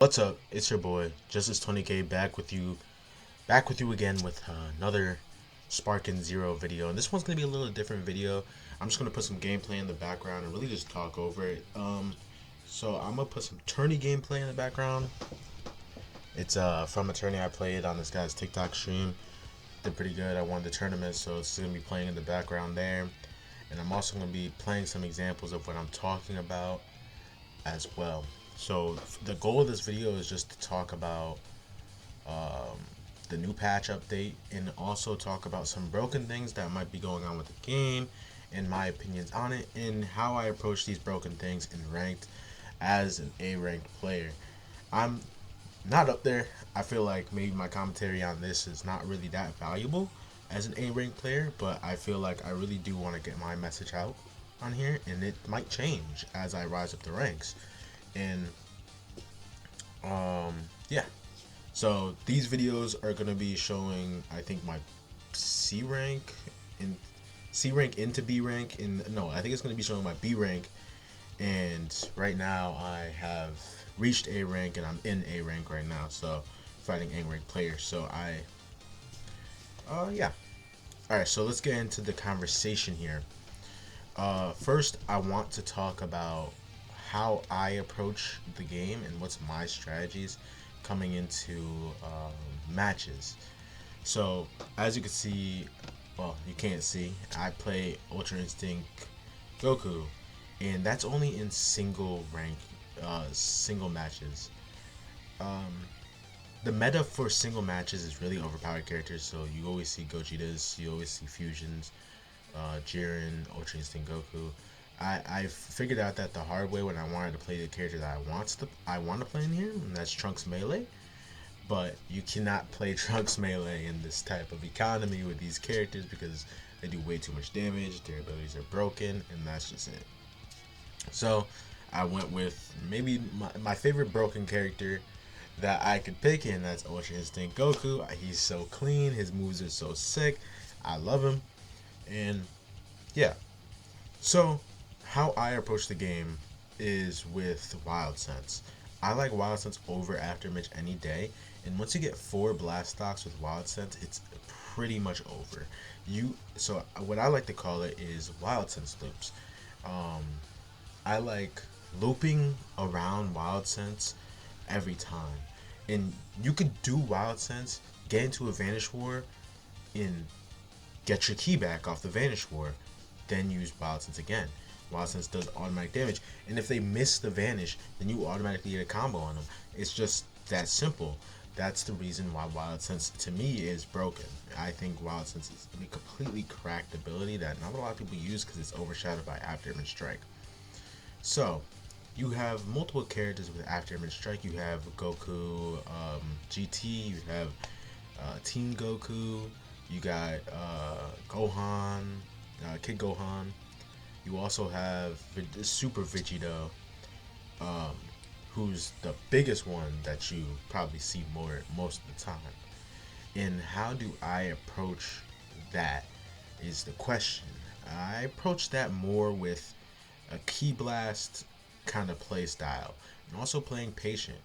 What's up? It's your boy Justice 20K back with you again with another Sparkin Zero video. And this one's gonna be a little different video. I'm just gonna put some gameplay in the background and really just talk over it. So I'm gonna put some tourney gameplay in the background. It's from a tourney I played on this guy's TikTok stream. Did pretty good. I won the tournament, so it's gonna be playing in the background there. And I'm also gonna be playing some examples of what I'm talking about as well. So the goal of this video is just to talk about um, the new patch update and also talk about some broken things that might be going on with the game and my opinions on it and how I approach these broken things in ranked as an A ranked player. I'm not up there. I feel like maybe my commentary on this is not really that valuable as an A ranked player, but I feel like I really do want to get my message out on here, and it might change as I rise up the ranks. And yeah, so these videos are gonna be showing, I think, my C rank in C rank into B rank. In no, I think it's gonna be showing my B rank. And right now I have reached A rank and I'm in A rank right now. So fighting A rank players. So yeah. All right. So let's get into the conversation here. First, I want to talk about how I approach the game and what's my strategies coming into matches. So, as you can see, well, you can't see, I play Ultra Instinct Goku, and that's only in single rank, single matches. Um, the meta for single matches is really overpowered characters, so you always see Gojitas, you always see fusions, Jiren, Ultra Instinct Goku. I figured out that the hard way when I wanted to play the character that I want to play in here, and that's Trunks Melee. But you cannot play Trunks Melee in this type of economy with these characters because they do way too much damage, their abilities are broken, and that's just it. So I went with maybe my favorite broken character that I could pick, and that's Ultra Instinct Goku. He's so clean, his moves are so sick, I love him. And yeah, so how I approach the game is with Wild Sense. I like Wild Sense over Afterimage any day, and once you get 4 blast stocks with Wild Sense, it's pretty much over. So what I like to call it is Wild Sense loops. Um, I like looping around Wild Sense every time, and you could do Wild Sense, get into a Vanish War, and get your key back off the Vanish War, then use Wild Sense again. Wild Sense does automatic damage, and if they miss the Vanish, then you automatically get a combo on them. It's just that simple. That's the reason why Wild Sense, to me, is broken. I think Wild Sense is a completely cracked ability that not a lot of people use because it's overshadowed by After Image Strike. So, you have multiple characters with After Image Strike. You have Goku GT, you have Teen Goku, you got Gohan, Kid Gohan. You also have Super Vegito, who's the biggest one that you probably see most of the time. And how do I approach that is the question. I approach that more with a Key Blast kind of play style and also playing patient.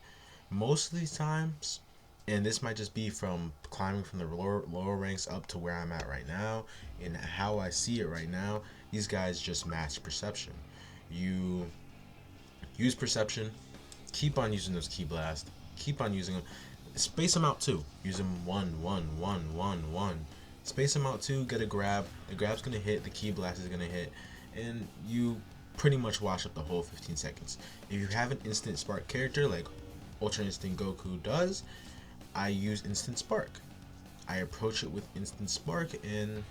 Most of these times, and this might just be from climbing from the lower ranks up to where I'm at right now and how I see it right now, these guys just match perception. You use perception, keep on using those Key Blast, keep on using them, space them out too. Use them 1 1 1 1 1. Space them out too, get a grab. The grab's gonna hit, the Key Blast is gonna hit, and you pretty much wash up the whole 15 seconds. If you have an instant spark character like Ultra Instinct Goku does, I use Instant Spark. I approach it with Instant Spark, and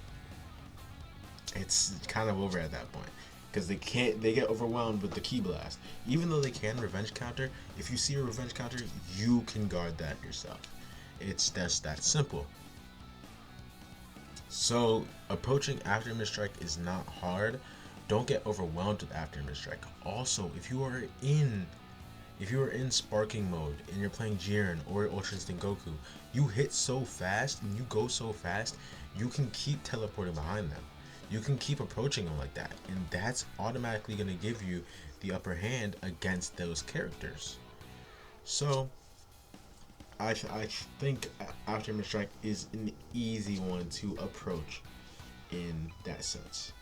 it's kind of over at that point because they get overwhelmed with the Key Blast. Even though they can revenge counter, if you see a revenge counter, you can guard that yourself. It's just that simple. So approaching After Image Strike is not hard. Don't get overwhelmed with After Image Strike. Also, if you are in sparking mode and you're playing Jiren or Ultra Instinct Goku, you hit so fast and you go so fast, you can keep teleporting behind them. You can keep approaching them like that, and that's automatically going to give you the upper hand against those characters. So I think Aftermath Strike is an easy one to approach in that sense.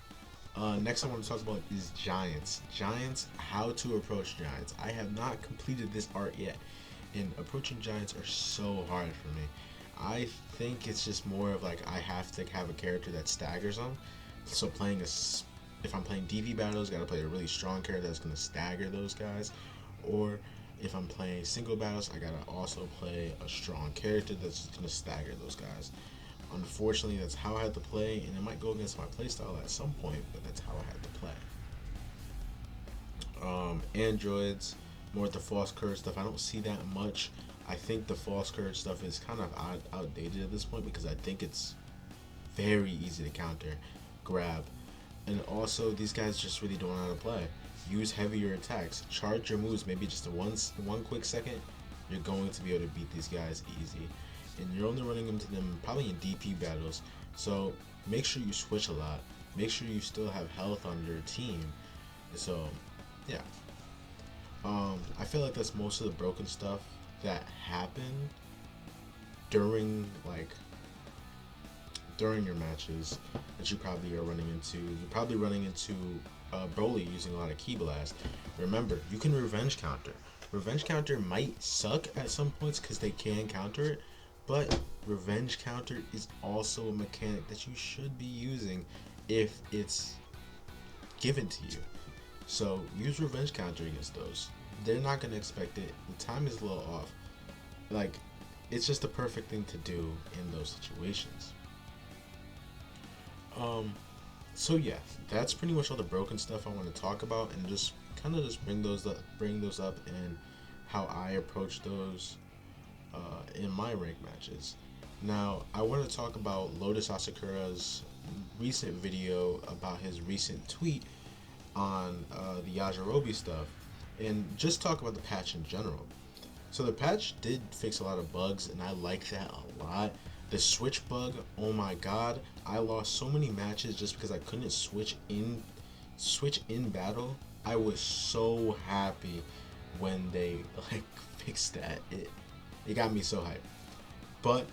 Next I want to talk about is Giants. Giants, how to approach Giants. I have not completed this art yet, and approaching Giants are so hard for me. I think it's just more of like I have to have a character that staggers them. So if I'm playing DV battles, gotta play a really strong character that's gonna stagger those guys, or if I'm playing single battles, I gotta also play a strong character that's gonna stagger those guys. Unfortunately, that's how I had to play, and it might go against my playstyle at some point, but that's how I had to play. Androids, more of the false courage stuff. I don't see that much. I think the false courage stuff is kind of outdated at this point because I think it's very easy to counter, grab, and also these guys just really don't know how to play. Use heavier attacks, charge your moves maybe just one quick second. You're going to be able to beat these guys easy, and you're only running into them probably in DP battles. So make sure you switch a lot. Make sure you still have health on your team. So yeah, I feel like that's most of the broken stuff that happen during during your matches that you probably are running into. You're probably running into Broly using a lot of Ki Blast. Remember, you can revenge counter. Revenge counter might suck at some points because they can counter it, but revenge counter is also a mechanic that you should be using if it's given to you. So use revenge counter against those. They're not gonna expect it. The time is a little off. Like, it's just the perfect thing to do in those situations. So yeah, that's pretty much all the broken stuff I want to talk about, and just kind of just bring those up, and how I approach those in my rank matches. Now, I want to talk about Lotus Asakura's recent video about his recent tweet on the Yajirobe stuff, and just talk about the patch in general. So the patch did fix a lot of bugs, and I like that a lot. The switch bug, oh my god, I lost so many matches just because I couldn't switch in battle. I was so happy when they fixed that. It got me so hyped. But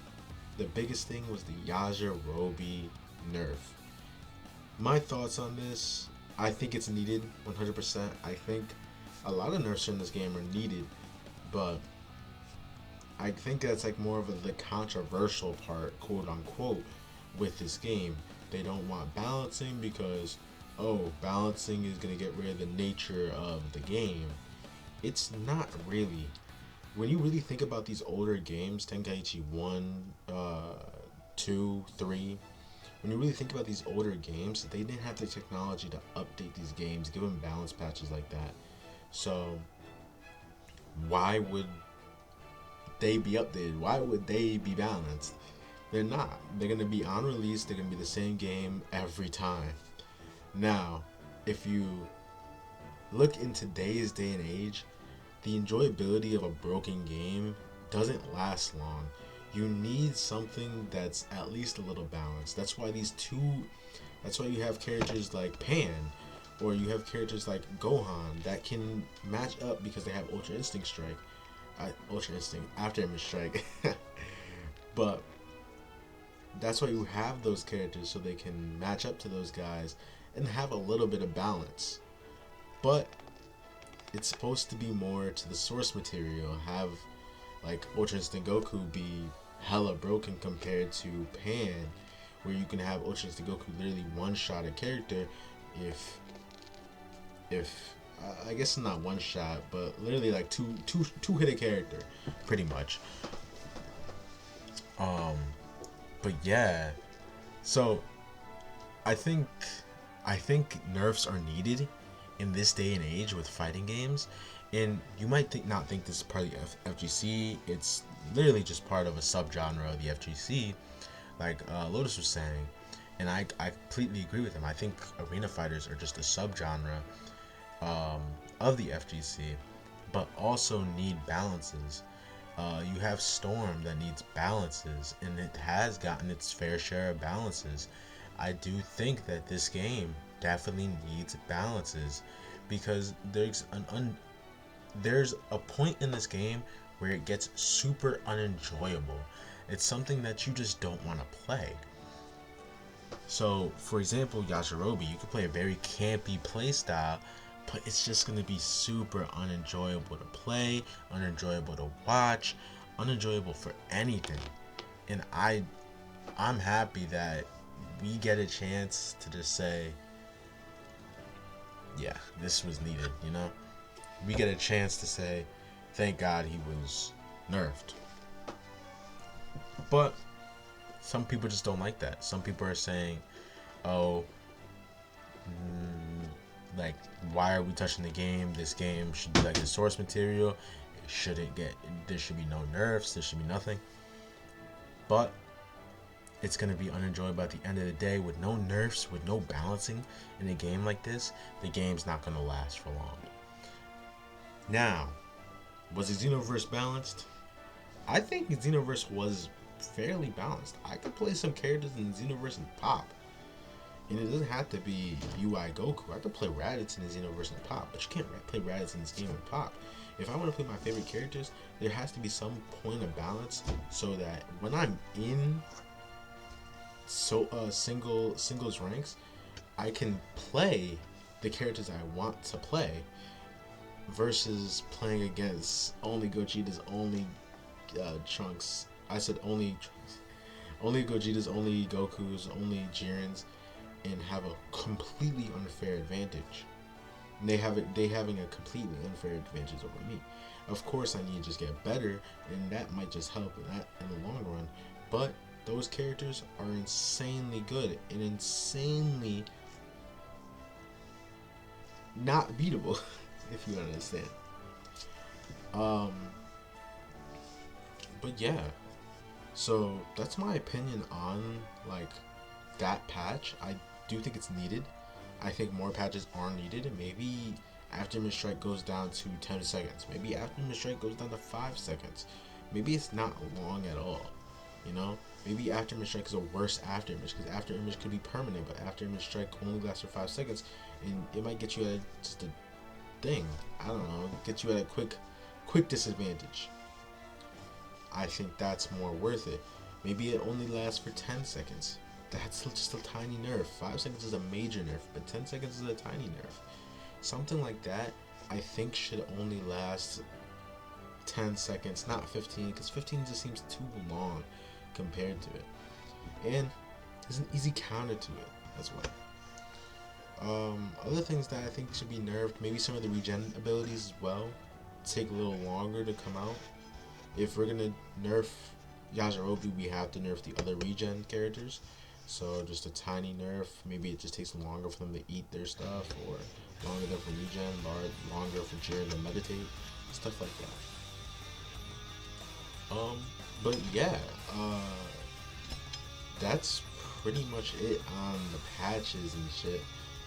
the biggest thing was the Yajirobe nerf. My thoughts on this, I think it's needed 100%. I think a lot of nerfs in this game are needed, but I think that's more of the controversial part, quote unquote, with this game. They don't want balancing because, oh, balancing is going to get rid of the nature of the game. It's not really. When you really think about these older games, Tenkaichi 1, 2, 3, when you really think about these older games, they didn't have the technology to update these games, give them balance patches like that. So, why would they be updated? Why would they be balanced? They're not. They're going to be on release. They're going to be the same game every time. Now, if you look in today's day and age, the enjoyability of a broken game doesn't last long. You need something that's at least a little balanced. That's why you have characters like Pan, or you have characters like Gohan that can match up because they have Ultra Instinct Strike. Ultra Instinct, Aftermath Strike. But that's why you have those characters, so they can match up to those guys and have a little bit of balance. But it's supposed to be more to the source material. Have Ultra Instinct Goku be hella broken compared to Pan, where you can have Ultra Instinct Goku literally one-shot a character if I guess not one shot, but literally two hit a character, pretty much. But yeah, so I think nerfs are needed in this day and age with fighting games, and you might not think this is part of the FGC. It's literally just part of a subgenre of the FGC, like Lotus was saying, and I completely agree with him. I think arena fighters are just a subgenre of the FGC, but also need balances. You have Storm that needs balances, and it has gotten its fair share of balances. I do think that this game definitely needs balances because there's there's a point in this game where it gets super unenjoyable. It's something that you just don't want to play. So, for example, Yajirobe, you could play a very campy playstyle, but it's just going to be super unenjoyable to play, unenjoyable to watch, unenjoyable for anything. And I'm happy that we get a chance to just say, yeah, this was needed, you know? We get a chance to say, thank God he was nerfed. But some people just don't like that. Some people are saying, oh, like, why are we touching the game? This game should be like the source material. It shouldn't get, there should be no nerfs. There should be nothing. But it's going to be unenjoyable at the end of the day. With no nerfs, with no balancing in a game like this, the game's not going to last for long. Now, was the Xenoverse balanced? I think Xenoverse was fairly balanced. I could play some characters in Xenoverse and pop. And it doesn't have to be UI Goku. I could play Raditz in Xenoverse and pop, but you can't play Raditz in this game and pop. If I want to play my favorite characters, there has to be some point of balance so that when I'm in singles ranks, I can play the characters I want to play versus playing against only Gogeta's, only Trunks. I said only Trunks. Only Gogeta's, only Goku's, only Jiren's, and have a completely unfair advantage. And they having a completely unfair advantage over me. Of course, I need to just get better, and that might just help in the long run. But those characters are insanely good and insanely not beatable, if you understand. But yeah, so that's my opinion on like that patch. I do think it's needed. I think more patches are needed. Maybe after Mid-Strike goes down to 10 seconds. Maybe after Mid-Strike goes down to 5 seconds. Maybe it's not long at all. You know? Maybe after Mid-Strike is a worse after image, because after image could be permanent, but after image strike only lasts for 5 seconds, and it might get you at just a thing. I don't know, get you at a quick disadvantage. I think that's more worth it. Maybe it only lasts for 10 seconds. That's just a tiny nerf. 5 seconds is a major nerf, but 10 seconds is a tiny nerf. Something like that, I think, should only last 10 seconds, not 15, because 15 just seems too long compared to it. And there's an easy counter to it as well. Other things that I think should be nerfed, maybe some of the regen abilities as well, take a little longer to come out. If we're gonna nerf Yajirobe, we have to nerf the other regen characters. So just a tiny nerf. Maybe it just takes longer for them to eat their stuff, or longer for regen, longer for Jiren to meditate, stuff like that. But yeah, that's pretty much it on the patches and shit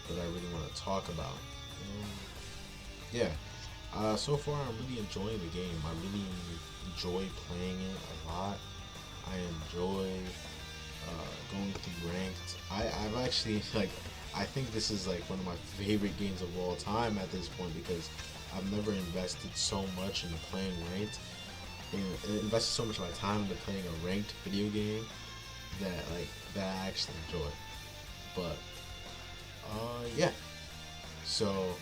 that I really want to talk about. Yeah, so far I'm really enjoying the game. I really enjoy playing it a lot. I enjoy going through ranked. I've actually, like, I think this is like one of my favorite games of all time at this point, because I've never invested so much into playing ranked, and invested so much of my time into playing a ranked video game that I actually enjoy. But yeah, so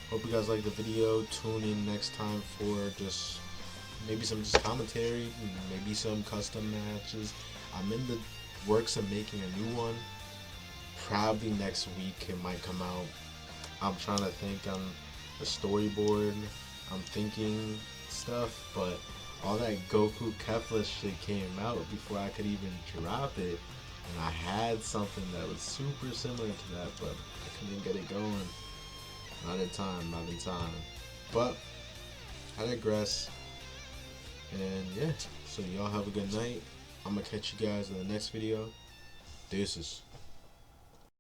hope you guys like the video. Tune in next time for just maybe some commentary, maybe some custom matches. I'm in the works of making a new one. Probably next week it might come out. I'm trying to think on the storyboard. I'm thinking stuff, but all that Goku Kefla shit came out before I could even drop it, and I had something that was super similar to that, but I couldn't get it going. Not in time. But I digress. And yeah, so y'all have a good night. I'm gonna catch you guys in the next video. Deuces.